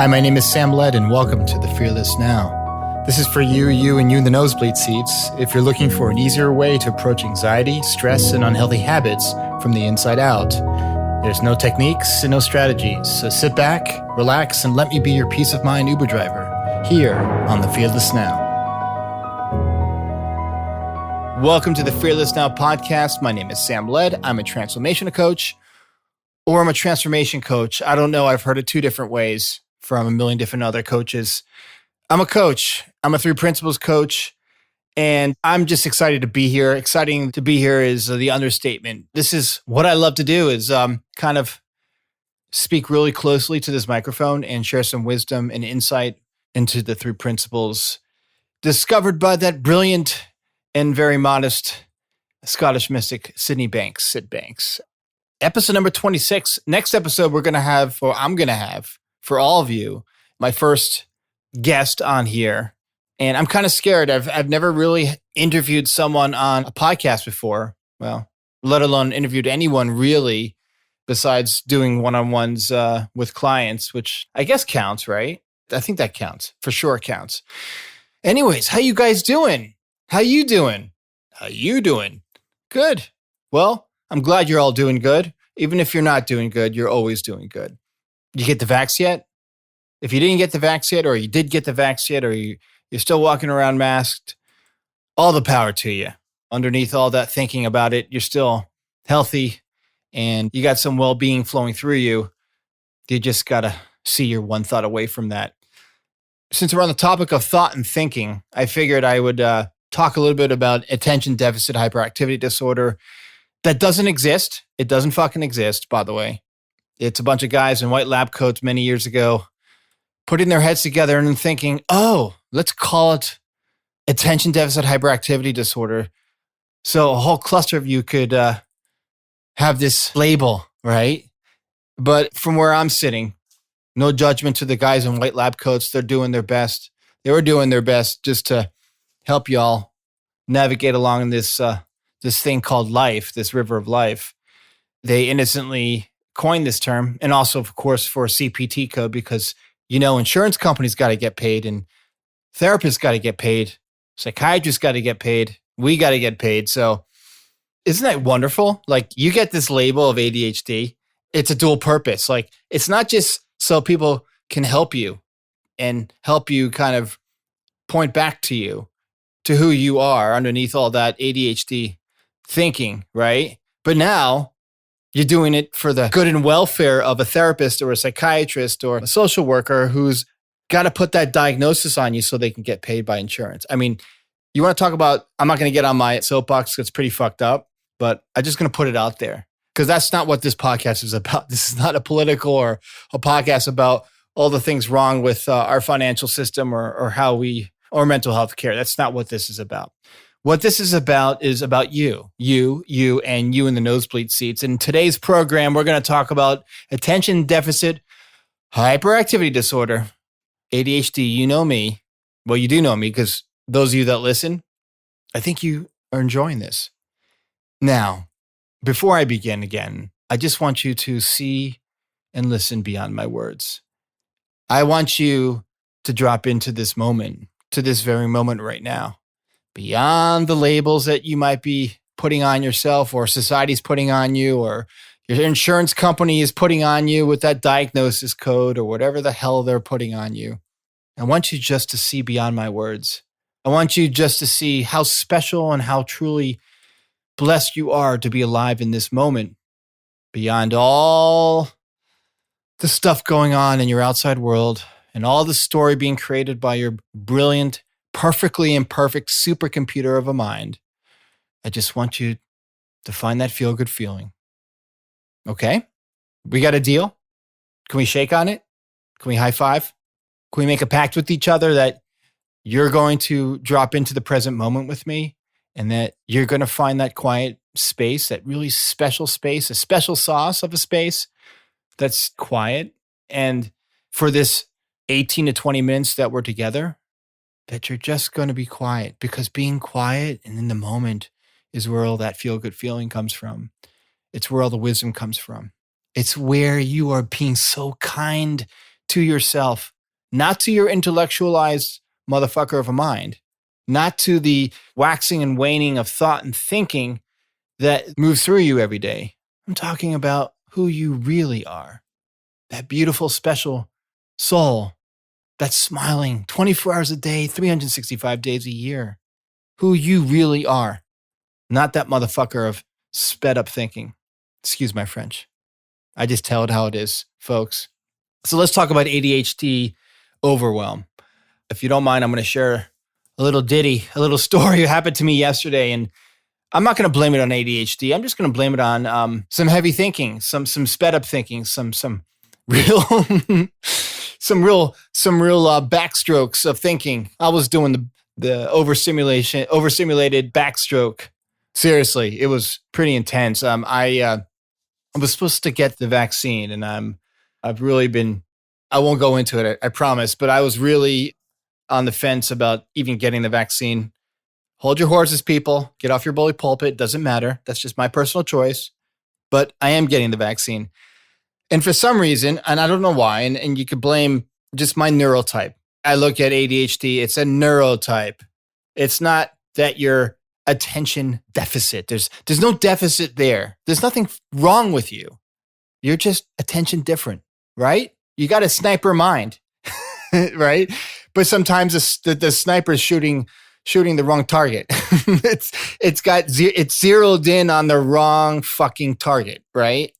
Hi, my name is Sam Led, and welcome to the Fearless Now. This is for you and you in the nosebleed seats if you're looking for an easier way to approach anxiety, stress, and unhealthy habits from the inside out. There's no techniques and no strategies, so sit back, relax, and let me be your peace of mind Uber driver here on the Fearless Now. Welcome to the Fearless Now podcast. My name is Sam Led. I'm a transformation coach, or I'm a transformation coach. I don't know. I've heard it two different ways from a million different other coaches. I'm a coach. I'm a 3 principles coach, and I'm just excited to be here. Exciting to be here is the understatement. This is what I love to do, is kind of speak really closely to this microphone and share some wisdom and insight into the 3 principles discovered by that brilliant and very modest Scottish mystic, Sid Banks. Episode number 26. Next episode, I'm going to have for all of you, my first guest on here. And I'm kind of scared. I've never really interviewed someone on a podcast before. Well, let alone interviewed anyone really, besides doing one-on-ones with clients, which I guess counts, right? I think that counts. For sure it counts. Anyways, how you guys doing? How you doing? Good. Well, I'm glad you're all doing good. Even if you're not doing good, you're always doing good. You get the vax yet? If you didn't get the vax yet, or you did get the vax yet, or you're still walking around masked, all the power to you. Underneath all that thinking about it, you're still healthy and you got some well-being flowing through you. You just got to see you're one thought away from that. Since we're on the topic of thought and thinking, I figured I would talk a little bit about attention deficit hyperactivity disorder. That doesn't exist. It doesn't fucking exist, by the way. It's a bunch of guys in white lab coats many years ago putting their heads together and thinking, oh, let's call it attention deficit hyperactivity disorder. So a whole cluster of you could have this label, right? But from where I'm sitting, no judgment to the guys in white lab coats. They're doing their best. They were doing their best just to help y'all navigate along this thing called life, this river of life. They innocently coined this term, and also, of course, for a CPT code, because, insurance companies got to get paid, and therapists got to get paid, psychiatrists got to get paid, we got to get paid. So isn't that wonderful? Like, you get this label of ADHD. It's a dual purpose. Like, it's not just so people can help you and help you kind of point back to you, to who you are underneath all that ADHD thinking, right? But now you're doing it for the good and welfare of a therapist or a psychiatrist or a social worker who's got to put that diagnosis on you so they can get paid by insurance. I mean, you want to talk about, I'm not going to get on my soapbox, it's pretty fucked up, but I'm just going to put it out there because that's not what this podcast is about. This is not a political or a podcast about all the things wrong with our financial system or how or mental health care. That's not what this is about. What this is about you, and you in the nosebleed seats. In today's program, we're going to talk about attention deficit hyperactivity disorder, ADHD. You know me. Well, you do know me because those of you that listen, I think you are enjoying this. Now, before I begin again, I just want you to see and listen beyond my words. I want you to drop into this moment, to this very moment right now. Beyond the labels that you might be putting on yourself or society's putting on you or your insurance company is putting on you with that diagnosis code or whatever the hell they're putting on you. I want you just to see beyond my words. I want you just to see how special and how truly blessed you are to be alive in this moment. Beyond all the stuff going on in your outside world and all the story being created by your brilliant, perfectly imperfect supercomputer of a mind, I just want you to find that feel-good feeling. Okay? We got a deal? Can we shake on it? Can we high five? Can we make a pact with each other that you're going to drop into the present moment with me and that you're going to find that quiet space, that really special space, a special sauce of a space that's quiet. And for this 18 to 20 minutes that we're together, that you're just going to be quiet, because being quiet and in the moment is where all that feel-good feeling comes from. It's where all the wisdom comes from. It's where you are being so kind to yourself, not to your intellectualized motherfucker of a mind, not to the waxing and waning of thought and thinking that moves through you every day. I'm talking about who you really are. That beautiful, special soul that's smiling 24 hours a day, 365 days a year. Who you really are. Not that motherfucker of sped up thinking. Excuse my French. I just tell it how it is, folks. So let's talk about ADHD Overwhelm. If you don't mind, I'm going to share a little ditty, a little story that happened to me yesterday. And I'm not going to blame it on ADHD. I'm just going to blame it on some heavy thinking, some sped up thinking, some real, some real backstrokes of thinking. I was doing the overstimulated backstroke. Seriously, it was pretty intense. I was supposed to get the vaccine, and I've really been. I won't go into it, I promise. But I was really on the fence about even getting the vaccine. Hold your horses, people. Get off your bully pulpit. Doesn't matter. That's just my personal choice. But I am getting the vaccine. And for some reason, and I don't know why, and you could blame just my neurotype. I look at ADHD, it's a neurotype. It's not that you're attention deficit. There's no deficit there. There's nothing wrong with you. You're just attention different, right? You got a sniper mind, right? But sometimes the sniper is shooting the wrong target. It's zeroed in on the wrong fucking target, right?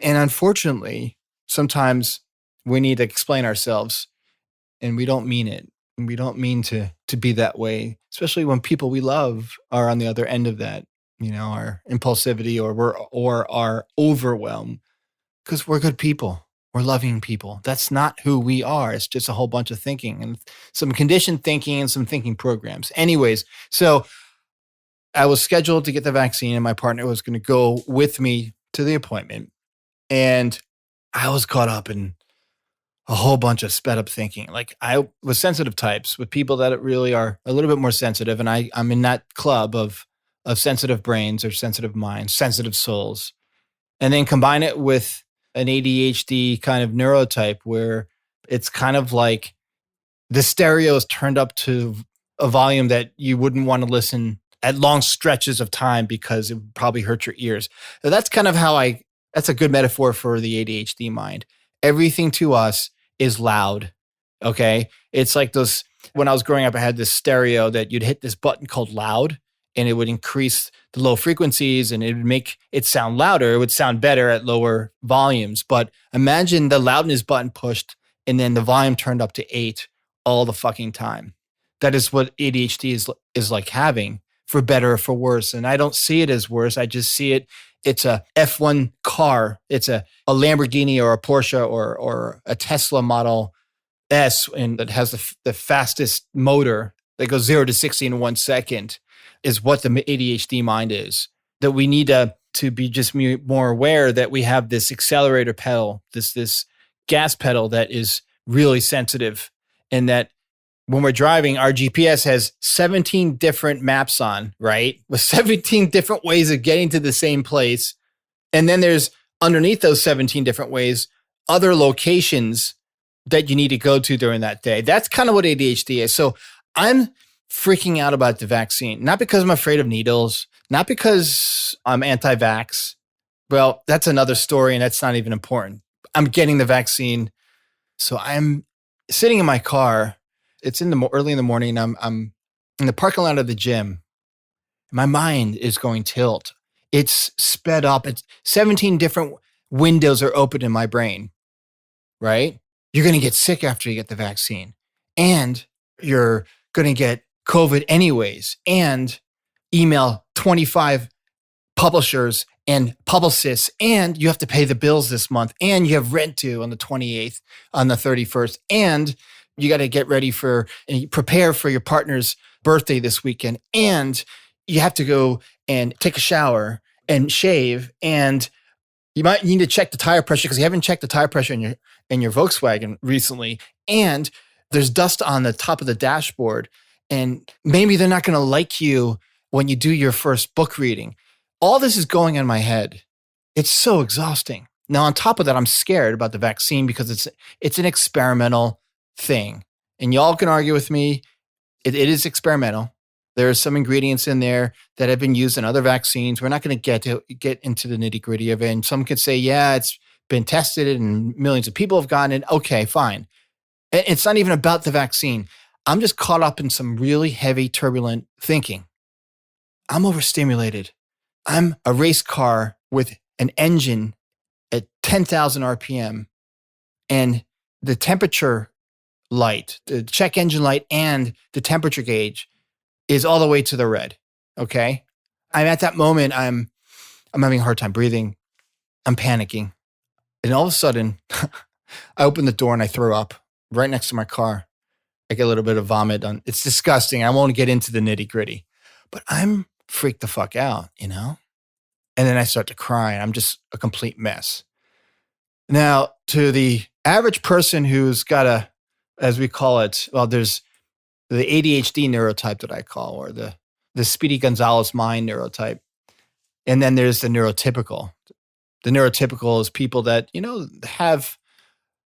And unfortunately, sometimes we need to explain ourselves, and we don't mean it. And we don't mean to be that way, especially when people we love are on the other end of that, our impulsivity or our overwhelm, because we're good people. We're loving people. That's not who we are. It's just a whole bunch of thinking and some conditioned thinking and some thinking programs. Anyways, so I was scheduled to get the vaccine, and my partner was going to go with me to the appointment. And I was caught up in a whole bunch of sped up thinking. Like, I was sensitive types with people that really are a little bit more sensitive. And I'm in that club of sensitive brains or sensitive minds, sensitive souls. And then combine it with an ADHD kind of neurotype where it's kind of like the stereo is turned up to a volume that you wouldn't want to listen at long stretches of time because it would probably hurt your ears. So that's kind of that's a good metaphor for the ADHD mind. Everything to us is loud. Okay. It's like when I was growing up, I had this stereo that you'd hit this button called loud, and it would increase the low frequencies and it would make it sound louder. It would sound better at lower volumes. But imagine the loudness button pushed and then the volume turned up to 8 all the fucking time. That is what ADHD is like having, for better or for worse. And I don't see it as worse. I just see it. It's a F1 car. It's a Lamborghini or a Porsche or a Tesla Model S, and that has the fastest motor that goes 0 to 60 in 1 second, is what the ADHD mind is. That we need to be just more aware that we have this accelerator pedal, this gas pedal that is really sensitive, and that when we're driving, our GPS has 17 different maps on, right? With 17 different ways of getting to the same place. And then there's, underneath those 17 different ways, other locations that you need to go to during that day. That's kind of what ADHD is. So I'm freaking out about the vaccine, not because I'm afraid of needles, not because I'm anti-vax. Well, that's another story, and that's not even important. I'm getting the vaccine. So I'm sitting in my car. It's early in the morning. I'm in the parking lot of the gym. My mind is going tilt. It's sped up. It's 17 different windows are open in my brain, right? You're going to get sick after you get the vaccine, and you're going to get COVID anyways, and email 25 publishers and publicists, and you have to pay the bills this month, and you have rent due on the 28th, on the 31st, and you got to get ready and prepare for your partner's birthday this weekend, and you have to go and take a shower and shave, and you might need to check the tire pressure because you haven't checked the tire pressure in your Volkswagen recently, and there's dust on the top of the dashboard, and maybe they're not going to like you when you do your first book reading. All this is going in my head. It's so exhausting. Now, on top of that, I'm scared about the vaccine because it's an experimental thing. And y'all can argue with me. It is experimental. There are some ingredients in there that have been used in other vaccines. We're not going to get into the nitty gritty of it. And some could say, yeah, it's been tested and millions of people have gotten it. Okay, fine. It's not even about the vaccine. I'm just caught up in some really heavy, turbulent thinking. I'm overstimulated. I'm a race car with an engine at 10,000 RPM, and the temperature light, the check engine light and the temperature gauge is all the way to the red. Okay. I'm at that moment, I'm having a hard time breathing. I'm panicking. And all of a sudden, I open the door and I throw up right next to my car. I get a little bit of vomit on. It's disgusting. I won't get into the nitty gritty, but I'm freaked the fuck out, you know? And then I start to cry and I'm just a complete mess. Now, to the average person who's got as we call it, well, there's the ADHD neurotype that I call, or the Speedy Gonzalez mind neurotype. And then there's the neurotypical. The neurotypical is people that, have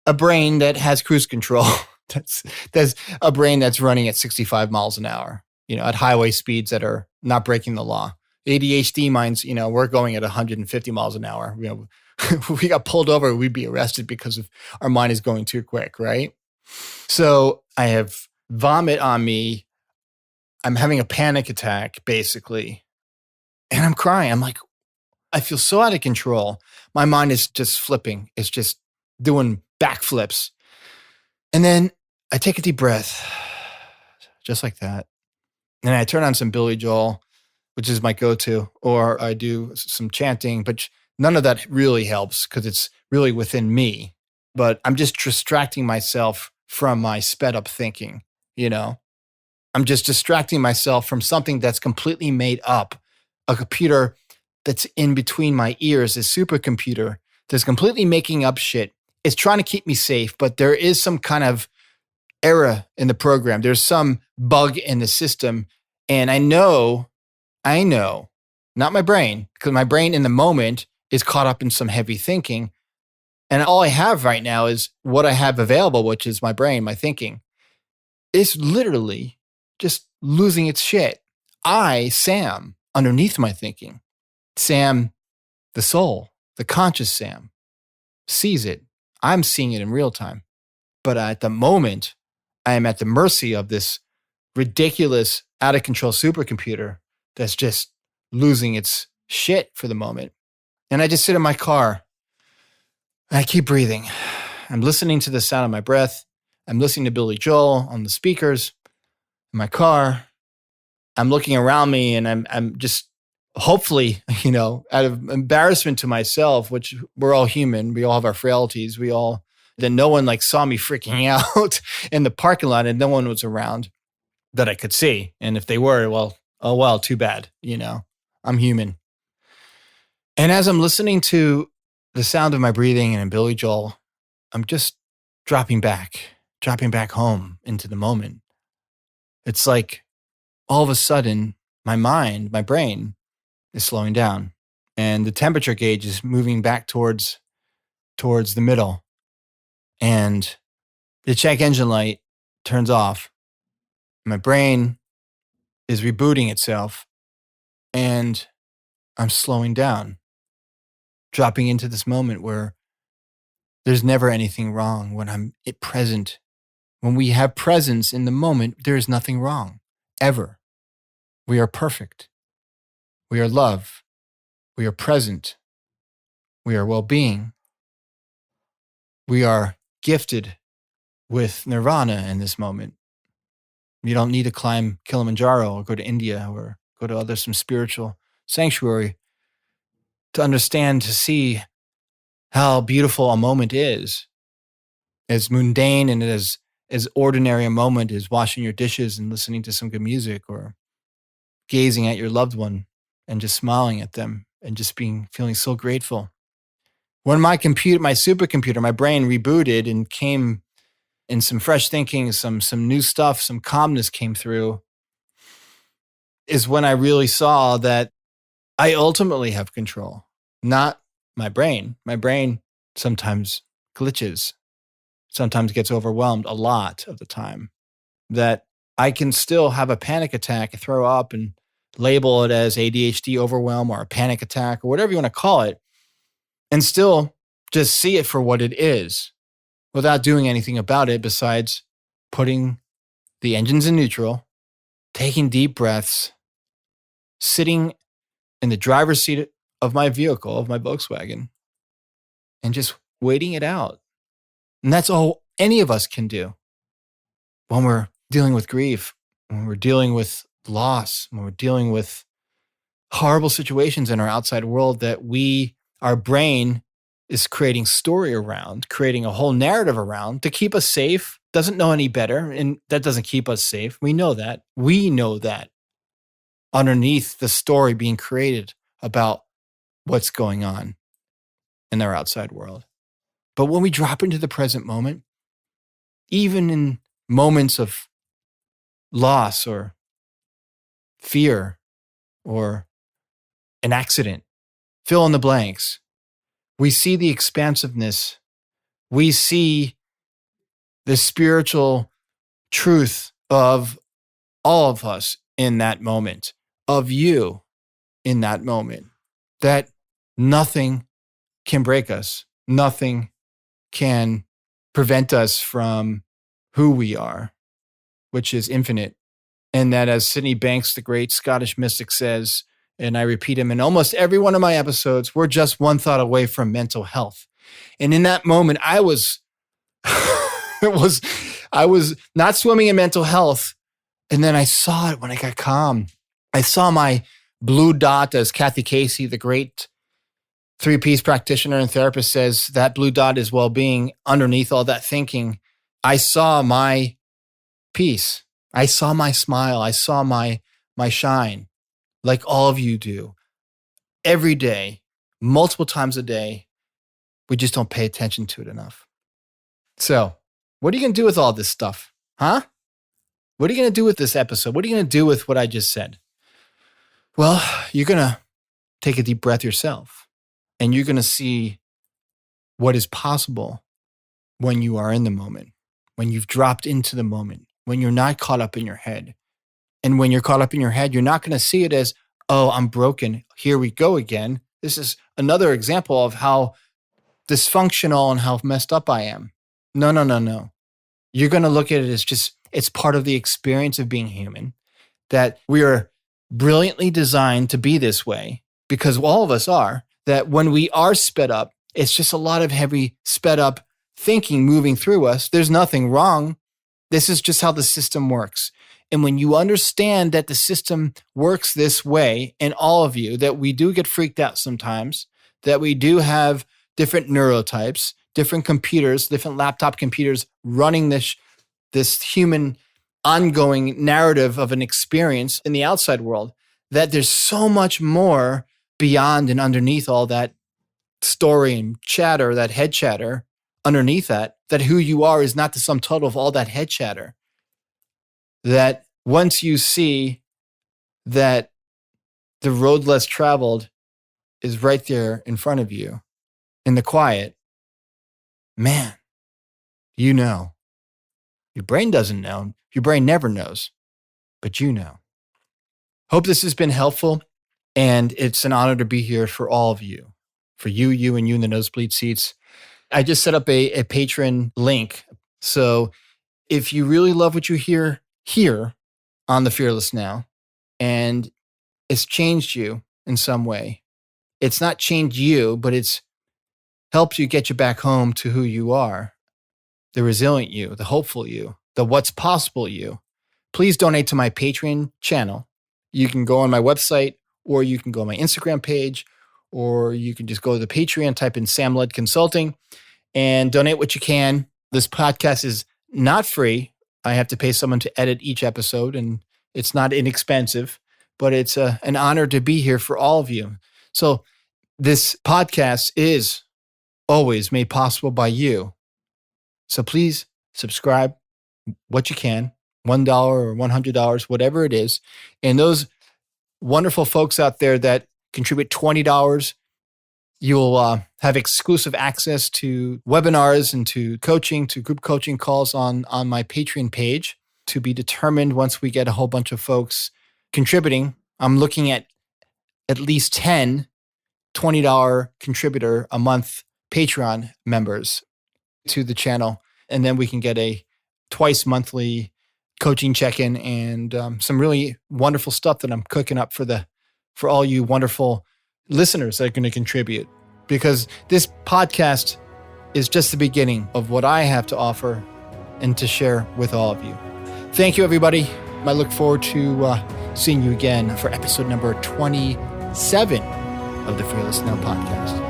a brain that has cruise control. That's a brain that's running at 65 miles an hour, at highway speeds that are not breaking the law. ADHD minds, we're going at 150 miles an hour. If we got pulled over, we'd be arrested because of our mind is going too quick, right? So I have vomit on me. I'm having a panic attack, basically. And I'm crying. I'm like, I feel so out of control. My mind is just flipping. It's just doing backflips. And then I take a deep breath, just like that. And I turn on some Billy Joel, which is my go-to, or I do some chanting, but none of that really helps because it's really within me. But I'm just distracting myself from my sped up thinking, I'm just distracting myself from something that's completely made up. A computer that's in between my ears, a supercomputer that's completely making up shit. It's trying to keep me safe, but there is some kind of error in the program. There's some bug in the system. And I know, not my brain, because my brain in the moment is caught up in some heavy thinking. And all I have right now is what I have available, which is my brain, my thinking. It's literally just losing its shit. Sam, underneath my thinking, Sam, the soul, the conscious Sam, sees it. I'm seeing it in real time. But at the moment, I am at the mercy of this ridiculous, out of control supercomputer that's just losing its shit for the moment. And I just sit in my car and I keep breathing. I'm listening to the sound of my breath. I'm listening to Billy Joel on the speakers in my car. I'm looking around me and I'm just hopefully, out of embarrassment to myself, which we're all human. We all have our frailties. Then no one saw me freaking out in the parking lot and no one was around that I could see. And if they were, well, oh, well, too bad. I'm human. And as I'm listening to the sound of my breathing and in Billy Joel, I'm just dropping back home into the moment. It's like all of a sudden, my mind, my brain is slowing down and the temperature gauge is moving back towards the middle. And the check engine light turns off. My brain is rebooting itself and I'm slowing down, dropping into this moment where there's never anything wrong when I'm present. When we have presence in the moment, there is nothing wrong, ever. We are perfect. We are love. We are present. We are well-being. We are gifted with nirvana in this moment. You don't need to climb Kilimanjaro or go to India or go to some spiritual sanctuary to understand, to see how beautiful a moment is. As mundane and as ordinary a moment as washing your dishes and listening to some good music or gazing at your loved one and just smiling at them and just feeling so grateful. When my supercomputer, my brain rebooted and came in some fresh thinking, some new stuff, some calmness came through, is when I really saw that I ultimately have control, not my brain. My brain sometimes glitches, sometimes gets overwhelmed a lot of the time, that I can still have a panic attack, throw up and label it as ADHD overwhelm or a panic attack or whatever you want to call it, and still just see it for what it is without doing anything about it besides putting the engines in neutral, taking deep breaths, sitting in the driver's seat of my vehicle, of my Volkswagen, and just waiting it out. And that's all any of us can do when we're dealing with grief, when we're dealing with loss, when we're dealing with horrible situations in our outside world that our brain is creating story around, creating a whole narrative around to keep us safe, doesn't know any better, and that doesn't keep us safe. We know that. We know that underneath the story being created about what's going on in our outside world. But when we drop into the present moment, even in moments of loss or fear or an accident, fill in the blanks, we see the expansiveness. We see the spiritual truth of all of us in that moment, of you in that moment, that nothing can break us. Nothing can prevent us from who we are, which is infinite. And that, as Sydney Banks, the great Scottish mystic, says, and I repeat him in almost every one of my episodes, we're just one thought away from mental health. And in that moment, I was not swimming in mental health. And then I saw it when I got calm. I saw my blue dot, as Kathy Casey, the great 3-piece practitioner and therapist, says, that blue dot is well-being. Underneath all that thinking, I saw my peace. I saw my smile. I saw my shine, like all of you do. Every day, multiple times a day, we just don't pay attention to it enough. So, what are you going to do with all this stuff? Huh? What are you going to do with this episode? What are you going to do with what I just said? Well, you're going to take a deep breath yourself, and you're going to see what is possible when you are in the moment, when you've dropped into the moment, when you're not caught up in your head. And when you're caught up in your head, you're not going to see it as, oh, I'm broken. Here we go again. This is another example of how dysfunctional and how messed up I am. No. You're going to look at it as just, it's part of the experience of being human, that we are brilliantly designed to be this way, because all of us are, that when we are sped up, it's just a lot of heavy sped up thinking moving through us. There's nothing wrong. This is just how the system works. And when you understand that the system works this way, and all of you, that we do get freaked out sometimes, that we do have different neurotypes, different computers, different laptop computers running this human ongoing narrative of an experience in the outside world, that there's so much more beyond and underneath all that story and chatter, that head chatter, underneath that who you are is not the sum total of all that head chatter. That once you see that the road less traveled is right there in front of you in the quiet, man, you know. Your brain doesn't know. Your brain never knows, but you know. Hope this has been helpful, and it's an honor to be here for all of you, for you in the nosebleed seats. I just set up a Patreon link. So if you really love what you hear here on The Fearless Now, and it's changed you in some way, it's not changed you, but it's helped you get you back home to who you are, the resilient you, the hopeful you, the what's possible you, please donate to my Patreon channel. You can go on my website, or you can go on my Instagram page, or you can just go to the Patreon, type in Sam Led Consulting, and donate what you can. This podcast is not free. I have to pay someone to edit each episode, and it's not inexpensive, but it's an honor to be here for all of you. So this podcast is always made possible by you. So please subscribe what you can, $1 or $100, whatever it is. And those wonderful folks out there that contribute $20, You'll have exclusive access to webinars and to coaching, to group coaching calls on my Patreon page, to be determined once we get a whole bunch of folks contributing. I'm looking at least 10 $20 contributor a month Patreon members to the channel. And then we can get a twice monthly coaching check-in and some really wonderful stuff that I'm cooking up for all you wonderful listeners that are going to contribute. Because this podcast is just the beginning of what I have to offer and to share with all of you. Thank you, everybody. I look forward to seeing you again for episode number 27 of the Fearless Now podcast.